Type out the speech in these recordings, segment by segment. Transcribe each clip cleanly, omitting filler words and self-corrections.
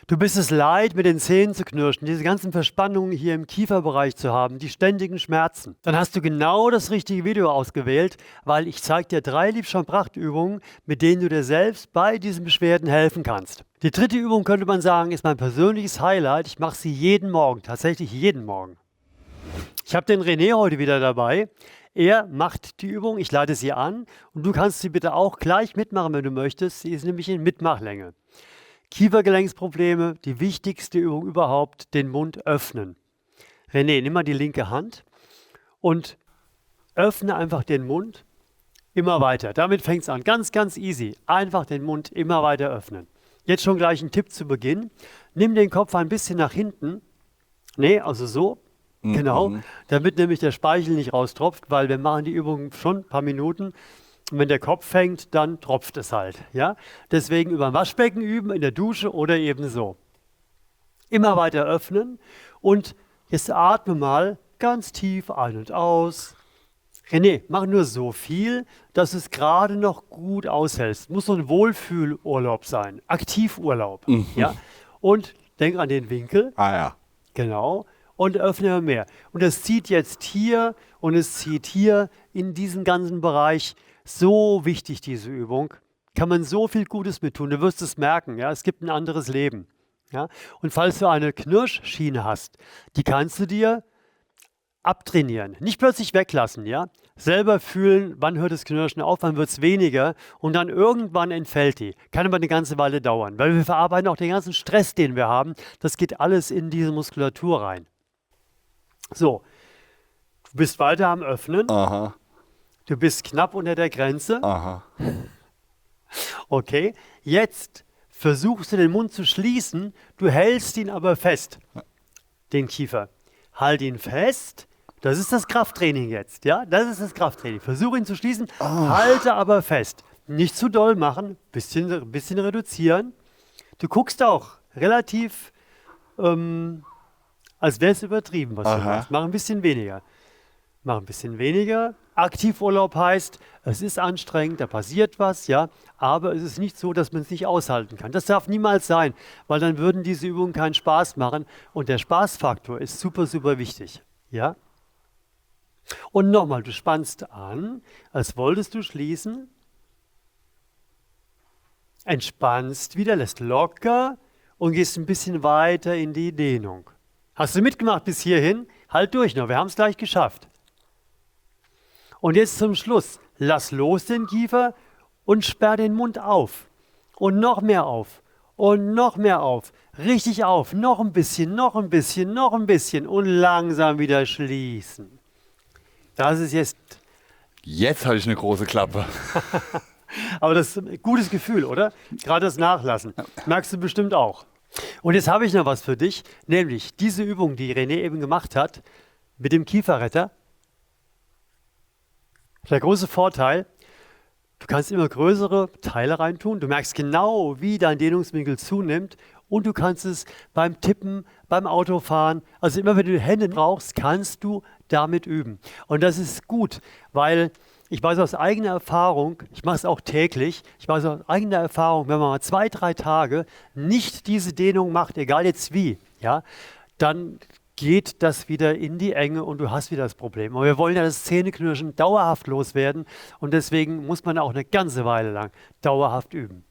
Du bist es leid, mit den Zähnen zu knirschen, diese ganzen Verspannungen hier im Kieferbereich zu haben, die ständigen Schmerzen. Dann hast du genau das richtige Video ausgewählt, weil ich zeige dir 3 Liebscher-Pracht-Übungen, mit denen du dir selbst bei diesen Beschwerden helfen kannst. Die dritte Übung, könnte man sagen, ist mein persönliches Highlight. Ich mache sie jeden Morgen, tatsächlich jeden Morgen. Ich habe den René heute wieder dabei. Er macht die Übung, ich leite sie an und du kannst sie bitte auch gleich mitmachen, wenn du möchtest. Sie ist nämlich in Mitmachlänge. Kiefergelenksprobleme, die wichtigste Übung überhaupt, den Mund öffnen. René, nimm mal die linke Hand und öffne einfach den Mund immer weiter. Damit fängt es an. Ganz, ganz easy. Einfach den Mund immer weiter öffnen. Jetzt schon gleich ein Tipp zu Beginn. Nimm den Kopf ein bisschen nach hinten. Nee, also so. Genau, damit nämlich der Speichel nicht raustropft, weil wir machen die Übung schon ein paar Minuten. Und wenn der Kopf hängt, dann tropft es halt. Ja? Deswegen über ein Waschbecken üben, in der Dusche oder eben so. Immer weiter öffnen und jetzt atme mal ganz tief ein und aus. René, mach nur so viel, dass es gerade noch gut aushältst. Muss so ein Wohlfühlurlaub sein, Aktivurlaub. Ja? Und denk an den Winkel. Ah ja. Genau. Und öffne immer mehr. Und es zieht jetzt hier und es zieht hier in diesen ganzen Bereich. So wichtig, diese Übung. Kann man so viel Gutes mit tun. Du wirst es merken. Ja? Es gibt ein anderes Leben. Ja? Und falls du eine Knirschschiene hast, die kannst du dir abtrainieren. Nicht plötzlich weglassen. Ja? Selber fühlen, wann hört das Knirschen auf, wann wird es weniger. Und dann irgendwann entfällt die. Kann aber eine ganze Weile dauern. Weil wir verarbeiten auch den ganzen Stress, den wir haben. Das geht alles in diese Muskulatur rein. So, du bist weiter am Öffnen. Aha. Du bist knapp unter der Grenze. Aha. Okay, jetzt versuchst du den Mund zu schließen, du hältst ihn aber fest, den Kiefer. Halt ihn fest, das ist das Krafttraining jetzt, ja? Das ist das Krafttraining. Versuch ihn zu schließen, halte aber fest. Nicht zu doll machen, bisschen reduzieren. Du guckst auch relativ... als wäre es übertrieben, was du machst. Mach ein bisschen weniger. Mach ein bisschen weniger. Aktivurlaub heißt, es ist anstrengend, da passiert was, ja, aber es ist nicht so, dass man es nicht aushalten kann. Das darf niemals sein, weil dann würden diese Übungen keinen Spaß machen und der Spaßfaktor ist super, super wichtig, ja. Und nochmal, du spannst an, als wolltest du schließen, entspannst wieder, lässt locker und gehst ein bisschen weiter in die Dehnung. Hast du mitgemacht bis hierhin? Halt durch noch, wir haben es gleich geschafft. Und jetzt zum Schluss, lass los den Kiefer und sperr den Mund auf. Und noch mehr auf. Und noch mehr auf. Richtig auf. Noch ein bisschen, noch ein bisschen, noch ein bisschen. Und langsam wieder schließen. Das ist jetzt... Jetzt habe ich eine große Klappe. Aber das ist ein gutes Gefühl, oder? Gerade das Nachlassen. Merkst du bestimmt auch. Und jetzt habe ich noch was für dich, nämlich diese Übung, die René eben gemacht hat, mit dem Kieferretter. Der große Vorteil, du kannst immer größere Teile reintun, du merkst genau, wie dein Dehnungswinkel zunimmt und du kannst es beim Tippen, beim Autofahren, also immer wenn du die Hände brauchst, kannst du damit üben. Und das ist gut, weil ich weiß aus eigener Erfahrung, ich mache es auch täglich, ich weiß aus eigener Erfahrung, wenn man mal 2, 3 Tage nicht diese Dehnung macht, egal jetzt wie, ja, dann geht das wieder in die Enge und du hast wieder das Problem. Und wir wollen ja das Zähneknirschen dauerhaft loswerden und deswegen muss man auch eine ganze Weile lang dauerhaft üben.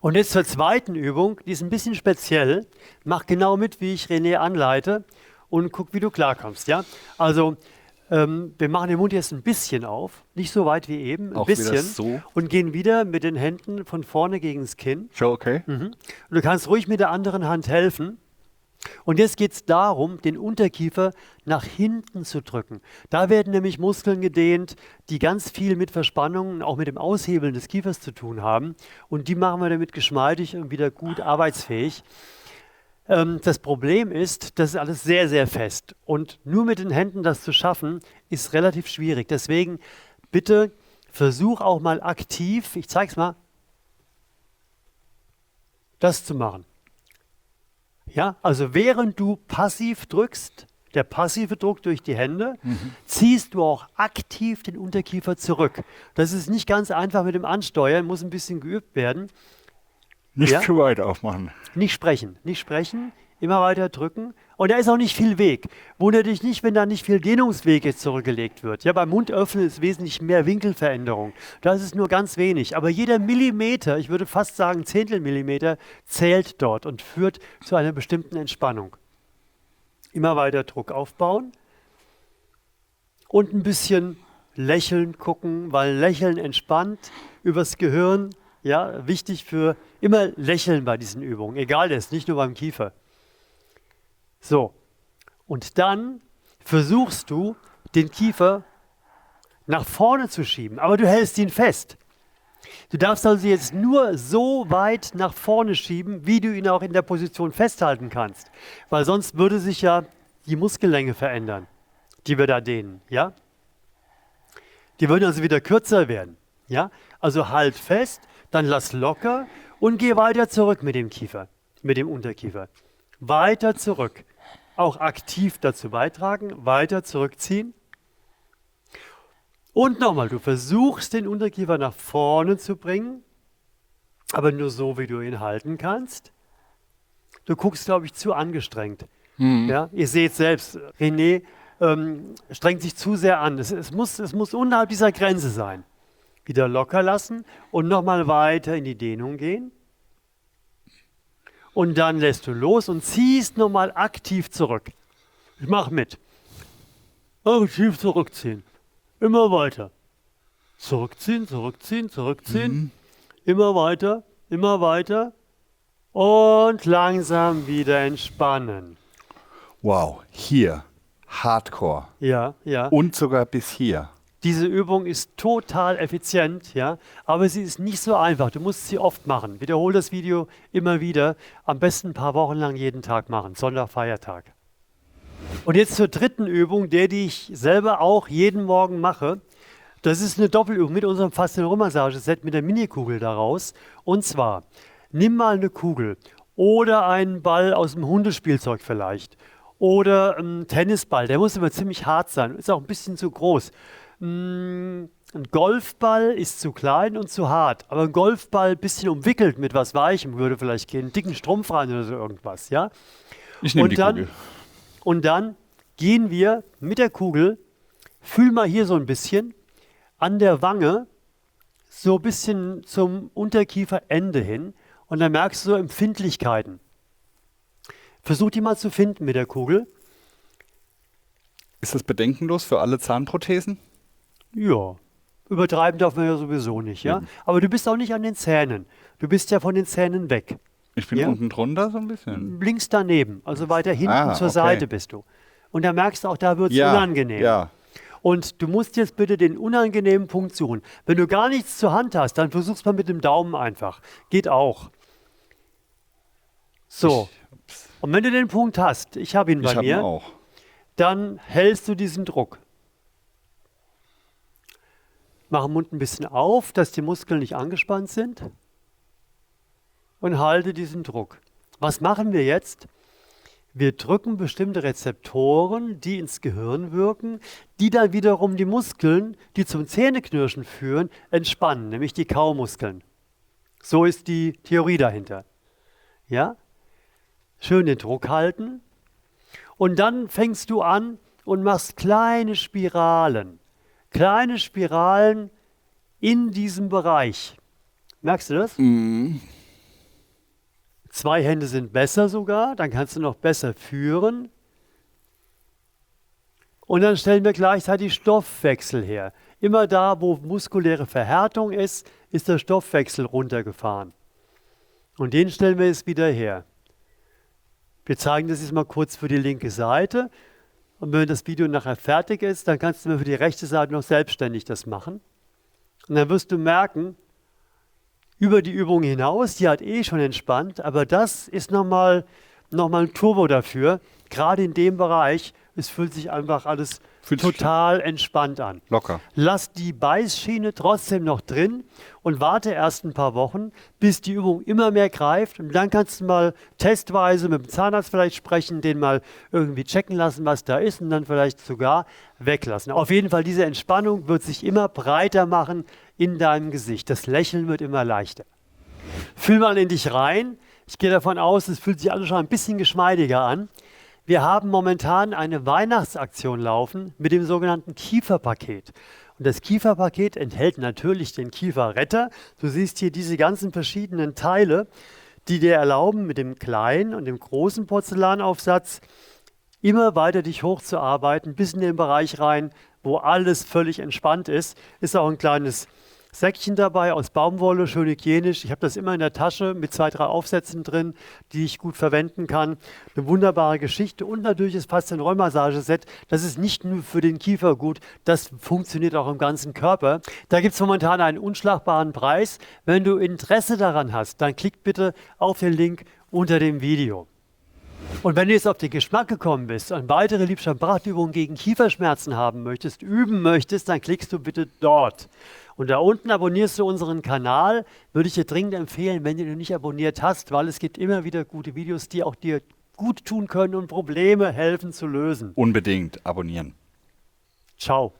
Und jetzt zur zweiten Übung, die ist ein bisschen speziell. Mach genau mit, wie ich René anleite und guck, wie du klarkommst. Ja? Also wir machen den Mund jetzt ein bisschen auf, nicht so weit wie eben, ein bisschen. So. Und gehen wieder mit den Händen von vorne gegen das Kinn. Schon okay. Und du kannst ruhig mit der anderen Hand helfen. Und jetzt geht es darum, den Unterkiefer nach hinten zu drücken. Da werden nämlich Muskeln gedehnt, die ganz viel mit Verspannungen, auch mit dem Aushebeln des Kiefers zu tun haben. Und die machen wir damit geschmeidig und wieder gut arbeitsfähig. Das Problem ist, das ist alles sehr, sehr fest. Und nur mit den Händen das zu schaffen, ist relativ schwierig. Deswegen bitte versuch auch mal aktiv, ich zeige es mal, das zu machen. Ja, also während du passiv drückst, der passive Druck durch die Hände, ziehst du auch aktiv den Unterkiefer zurück. Das ist nicht ganz einfach mit dem Ansteuern, muss ein bisschen geübt werden. Nicht Ja? zu weit aufmachen. Nicht sprechen, immer weiter drücken. Und da ist auch nicht viel Weg. Wundere dich nicht, wenn da nicht viel Dehnungsweg jetzt zurückgelegt wird. Ja, beim Mundöffnen ist wesentlich mehr Winkelveränderung. Da ist es nur ganz wenig. Aber jeder Millimeter, ich würde fast sagen Zehntelmillimeter, zählt dort und führt zu einer bestimmten Entspannung. Immer weiter Druck aufbauen und ein bisschen lächeln gucken, weil Lächeln entspannt übers Gehirn. Ja, wichtig für immer lächeln bei diesen Übungen, egal das, nicht nur beim Kiefer. So, und dann versuchst du, den Kiefer nach vorne zu schieben, aber du hältst ihn fest. Du darfst also jetzt nur so weit nach vorne schieben, wie du ihn auch in der Position festhalten kannst, weil sonst würde sich ja die Muskellänge verändern, die wir da dehnen, ja? Die würden also wieder kürzer werden, ja? Also halt fest, dann lass locker und geh weiter zurück mit dem Kiefer, mit dem Unterkiefer. Weiter zurück. Auch aktiv dazu beitragen, weiter zurückziehen. Und nochmal, du versuchst den Unterkiefer nach vorne zu bringen, aber nur so, wie du ihn halten kannst. Du guckst, glaube ich, zu angestrengt. Ja? Ihr seht selbst, René strengt sich zu sehr an. Es muss unterhalb dieser Grenze sein. Wieder locker lassen und nochmal weiter in die Dehnung gehen. Und dann lässt du los und ziehst nochmal aktiv zurück. Ich mache mit. Aktiv zurückziehen. Immer weiter. Zurückziehen, zurückziehen, zurückziehen. Immer weiter, immer weiter. Und langsam wieder entspannen. Wow, hier. Hardcore. Ja, ja. Und sogar bis hier. Diese Übung ist total effizient, ja, aber sie ist nicht so einfach. Du musst sie oft machen. Wiederhol das Video immer wieder. Am besten ein paar Wochen lang jeden Tag machen, Sonntag, Feiertag. Und jetzt zur dritten Übung, die ich selber auch jeden Morgen mache. Das ist eine Doppelübung mit unserem Faszien-Rumpf-Massageset mit der Minikugel daraus. Und zwar, nimm mal eine Kugel oder einen Ball aus dem Hundespielzeug vielleicht oder einen Tennisball. Der muss immer ziemlich hart sein, ist auch ein bisschen zu groß. Ein Golfball ist zu klein und zu hart, aber ein Golfball ein bisschen umwickelt mit was Weichem würde vielleicht gehen, einen dicken Strumpf rein oder so irgendwas, ja? Ich nehme die Kugel. Und dann gehen wir mit der Kugel, fühl mal hier so ein bisschen an der Wange, so ein bisschen zum Unterkieferende hin und dann merkst du so Empfindlichkeiten. Versuch die mal zu finden mit der Kugel. Ist das bedenkenlos für alle Zahnprothesen? Ja, übertreiben darf man ja sowieso nicht, ja? Aber du bist auch nicht an den Zähnen. Du bist ja von den Zähnen weg. Ich bin unten drunter so ein bisschen. Links daneben, also weiter hinten zur okay. Seite bist du. Und da merkst du auch, da wird es unangenehm. Ja. Und du musst jetzt bitte den unangenehmen Punkt suchen. Wenn du gar nichts zur Hand hast, dann versuch's mal mit dem Daumen einfach. Geht auch. So. Und wenn du den Punkt hast, ich habe ihn bei mir, ihn auch. dann hältst du diesen Druck. Mach den Mund ein bisschen auf, dass die Muskeln nicht angespannt sind. Und halte diesen Druck. Was machen wir jetzt? Wir drücken bestimmte Rezeptoren, die ins Gehirn wirken, die dann wiederum die Muskeln, die zum Zähneknirschen führen, entspannen, nämlich die Kaumuskeln. So ist die Theorie dahinter. Ja? Schön den Druck halten. Und dann fängst du an und machst kleine Spiralen. Kleine Spiralen in diesem Bereich. Merkst du das? Mhm. 2 Hände sind besser sogar, dann kannst du noch besser führen. Und dann stellen wir gleichzeitig Stoffwechsel her. Immer da, wo muskuläre Verhärtung ist, ist der Stoffwechsel runtergefahren. Und den stellen wir jetzt wieder her. Wir zeigen das jetzt mal kurz für die linke Seite. Und wenn das Video nachher fertig ist, dann kannst du mir für die rechte Seite noch selbstständig das machen. Und dann wirst du merken, über die Übung hinaus, die hat schon entspannt, aber das ist nochmal ein Turbo dafür. Gerade in dem Bereich, es fühlt sich einfach alles total entspannt an. Locker. Lass die Beißschiene trotzdem noch drin und warte erst ein paar Wochen, bis die Übung immer mehr greift. Und dann kannst du mal testweise mit dem Zahnarzt vielleicht sprechen, den mal irgendwie checken lassen, was da ist und dann vielleicht sogar weglassen. Auf jeden Fall, diese Entspannung wird sich immer breiter machen in deinem Gesicht. Das Lächeln wird immer leichter. Fühl mal in dich rein. Ich gehe davon aus, es fühlt sich alles schon ein bisschen geschmeidiger an. Wir haben momentan eine Weihnachtsaktion laufen mit dem sogenannten Kieferpaket. Und das Kieferpaket enthält natürlich den Kieferretter. Du siehst hier diese ganzen verschiedenen Teile, die dir erlauben, mit dem kleinen und dem großen Porzellanaufsatz immer weiter dich hochzuarbeiten, bis in den Bereich rein, wo alles völlig entspannt ist. Ist auch ein kleines Säckchen dabei aus Baumwolle, schön hygienisch. Ich habe das immer in der Tasche mit 2, 3 Aufsätzen drin, die ich gut verwenden kann. Eine wunderbare Geschichte und natürlich das Faszienrollmassageset. Das ist nicht nur für den Kiefer gut, das funktioniert auch im ganzen Körper. Da gibt es momentan einen unschlagbaren Preis. Wenn du Interesse daran hast, dann klick bitte auf den Link unter dem Video. Und wenn du jetzt auf den Geschmack gekommen bist und weitere Liebschaft-Prachtübungen gegen Kieferschmerzen haben möchtest, üben möchtest, dann klickst du bitte dort. Und da unten abonnierst du unseren Kanal, würde ich dir dringend empfehlen, wenn du ihn nicht abonniert hast, weil es gibt immer wieder gute Videos, die auch dir gut tun können und Probleme helfen zu lösen. Unbedingt abonnieren. Ciao.